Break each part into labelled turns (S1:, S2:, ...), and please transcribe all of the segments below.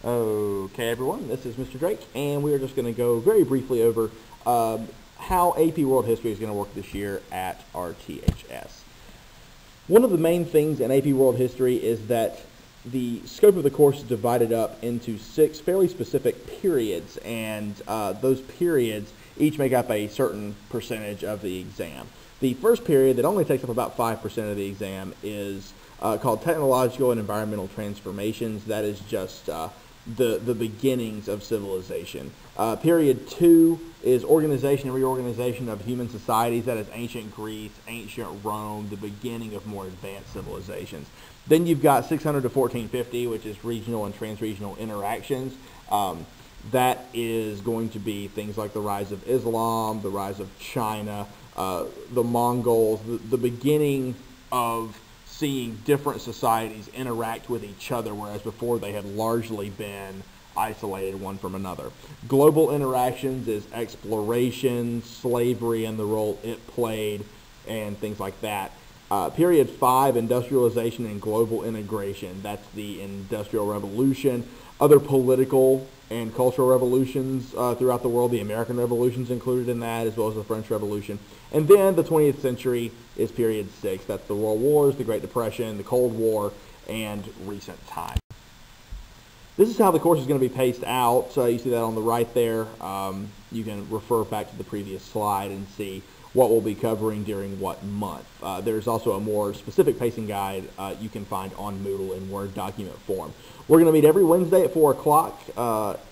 S1: Okay, everyone, this is Mr. Drake, and we are just going to go very briefly over how AP World History is going to work this year at RTHS. One of the main things in AP World History is that the scope of the course is divided up into 6 fairly specific periods, and those periods each make up a certain percentage of the exam. The first period, that only takes up about 5% of the exam, is called Technological and Environmental Transformations. That is just the beginnings of civilization. Period 2 is Organization and Reorganization of Human Societies. That is ancient Greece, ancient Rome, the beginning of more advanced civilizations. Then you've got 600 to 1450, which is regional and transregional interactions. That is going to be things like the rise of Islam, the rise of China, the Mongols, the beginning of seeing different societies interact with each other, whereas before they had largely been isolated one from another. Global interactions is exploration, slavery, and the role it played, and things like that. Period 5, industrialization and global integration. That's the Industrial Revolution. Other political and cultural revolutions throughout the world. The American Revolution's included in that, as well as the French Revolution. And then the 20th century is period 6. That's the World Wars, the Great Depression, the Cold War, and recent times. This is how the course is going to be paced out. So you see that on the right there. You can refer back to the previous slide and see what we'll be covering during what month. There's also a more specific pacing guide you can find on Moodle in Word document form. We're going to meet every Wednesday at 4 o'clock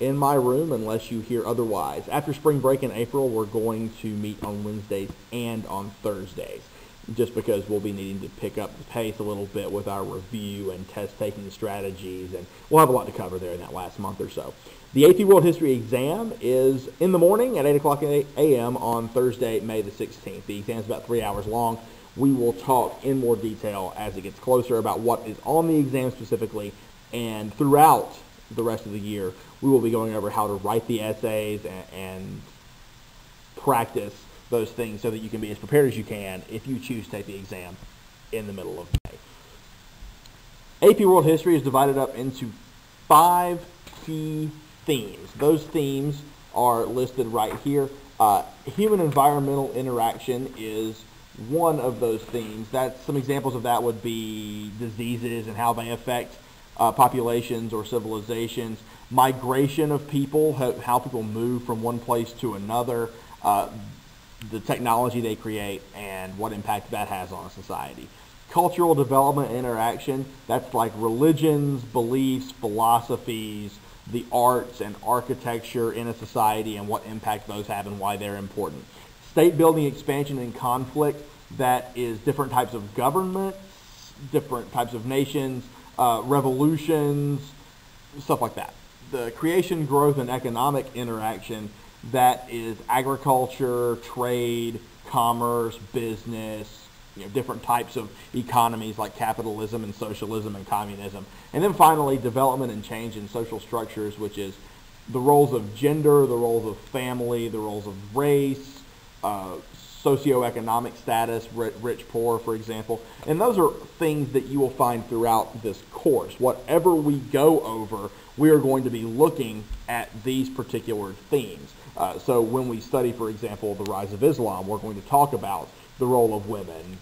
S1: in my room unless you hear otherwise. After spring break in April, we're going to meet on Wednesdays and on Thursdays, just because we'll be needing to pick up the pace a little bit with our review and test-taking strategies, and we'll have a lot to cover there in that last month or so. The AP World History exam is in the morning at 8 o'clock a.m. on Thursday, May the 16th. The exam is about 3 hours long. We will talk in more detail as it gets closer about what is on the exam specifically, and throughout the rest of the year, we will be going over how to write the essays and practice those things so that you can be as prepared as you can if you choose to take the exam in the middle of May. AP World History is divided up into 5 key themes. Those themes are listed right here. Human-environmental interaction is one of those themes. Some examples of that would be diseases and how they affect populations or civilizations, migration of people, how people move from one place to another, the technology they create, and what impact that has on a society. Cultural development and interaction, that's like religions, beliefs, philosophies, the arts and architecture in a society and what impact those have and why they're important. State building, expansion, and conflict, that is different types of governments, different types of nations, revolutions, stuff like that. The creation, growth, and economic interaction, that is agriculture, trade, commerce, business, different types of economies like capitalism and socialism and communism. And then finally, development and change in social structures, which is the roles of gender, the roles of family, the roles of race, socioeconomic status, rich, poor, for example. And those are things that you will find throughout this course. Whatever we go over, we are going to be looking at these particular themes. So when we study, for example, the rise of Islam, we're going to talk about the role of women,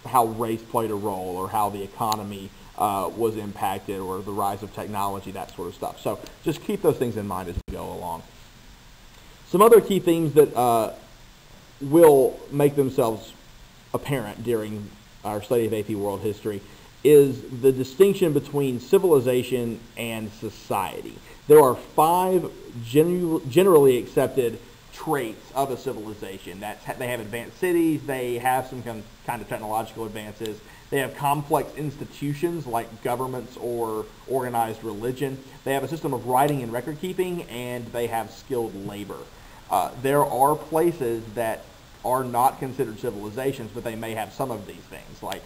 S1: how race played a role, or how the economy was impacted, or the rise of technology, that sort of stuff. So just keep those things in mind as we go along. Some other key themes that will make themselves apparent during our study of AP World History is the distinction between civilization and society. There are 5 generally accepted traits of a civilization. They have advanced cities, they have some kind of technological advances, they have complex institutions like governments or organized religion, they have a system of writing and record keeping, and they have skilled labor. There are places that are not considered civilizations, but they may have some of these things. Like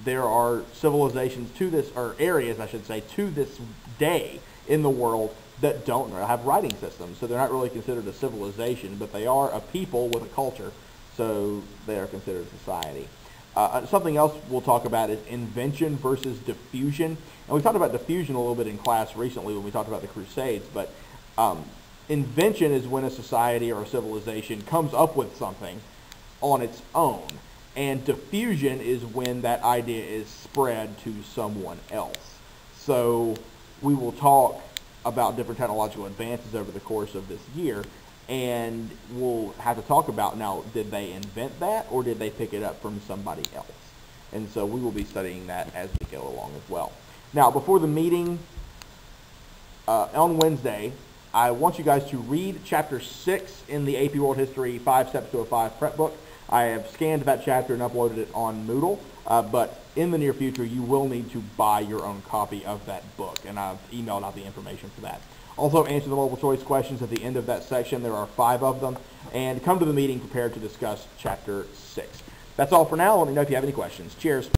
S1: there are civilizations or areas, I should say, to this day in the world that don't have writing systems. So they're not really considered a civilization, but they are a people with a culture, so they are considered society. Something else we'll talk about is invention versus diffusion. And we talked about diffusion a little bit in class recently when we talked about the Crusades, but invention is when a society or a civilization comes up with something on its own. And diffusion is when that idea is spread to someone else. So we will talk about different technological advances over the course of this year, and we'll have to talk about, now, did they invent that or did they pick it up from somebody else? And so we will be studying that as we go along as well. Now, before the meeting on Wednesday, I want you guys to read Chapter 6 in the AP World History 5 Steps to a 5 prep book. I have scanned that chapter and uploaded it on Moodle, but in the near future, you will need to buy your own copy of that book, and I've emailed out the information for that. Also, answer the multiple choice questions at the end of that section. There are 5 of them, and come to the meeting prepared to discuss Chapter 6. That's all for now. Let me know if you have any questions. Cheers.